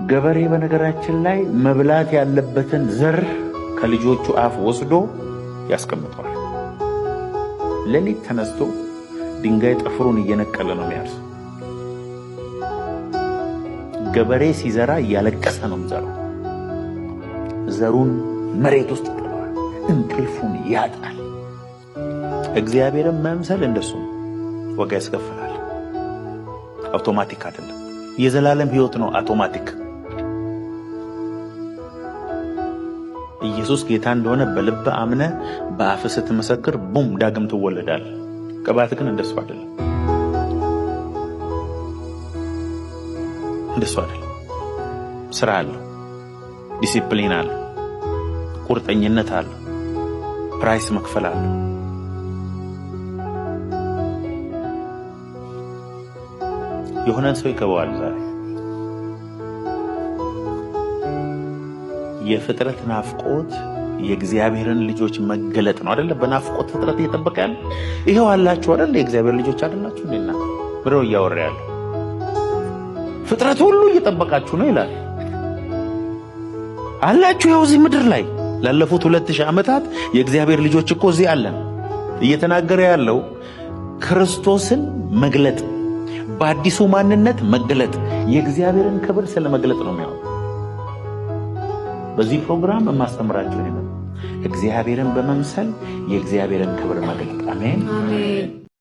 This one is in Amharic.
ገበሬ በነገራችን ላይ መብላት ያለበትን ዘር ከልጆቹ አፍ ወስዶ ያስቀምጠዋል። ሌሊት ተነስቶ ድንጋይ ጥፍሩን እየነቀለ ነው የሚያርሰው። ገበሬ ሲዘራ እያለቀሰ ነው የሚዘራው። ዘሩን መሬት ውስጥ ይጥለዋል፣ እንቅልፉን ያጣል። እግዚአብሔርን መምሰል እንደሱ ዋጋ ያስከፍላል። አውቶማቲክ አይደለም። የዘላለም ሕይወት ነው አውቶማቲክ። ኢየሱስ ጌታ እንደሆነ በልብ አምነ በአፍ ስትመሰክር ቡም ዳግም ትወለዳል። ቅባት ግን እንደሱ አይደለም። እንደሱ አይደለም። ስራ አለው፣ ዲሲፕሊን አለው፣ ቁርጠኝነት አለው፣ ፕራይስ መክፈል አለው። የሆነን ሰው ይገባዋል ዛሬ። የፍጥረት ናፍቆት የእግዚአብሔርን ልጆች መገለጥ ነው አይደለ? በናፍቆት ፍጥረት እየጠበቀ ያለ ይሄው አላችሁ አይደል? የእግዚአብሔር ልጆች አይደላችሁ እንዴና ብለው እያወራ ያለ ፍጥረት ሁሉ እየጠበቃችሁ ነው ይላል። አላችሁ ይኸው እዚህ ምድር ላይ ላለፉት 2000 ዓመታት የእግዚአብሔር ልጆች እኮ እዚህ አለን። እየተናገረ ያለው ክርስቶስን መግለጥ፣ በአዲሱ ማንነት መገለጥ፣ የእግዚአብሔርን ክብር ስለመግለጥ ነው የሚያወራው። በዚህ ፕሮግራም የማስተምራችሁ ነው እግዚአብሔርን በመምሰል የእግዚአብሔርን ክብር መግለጥ። አሜን።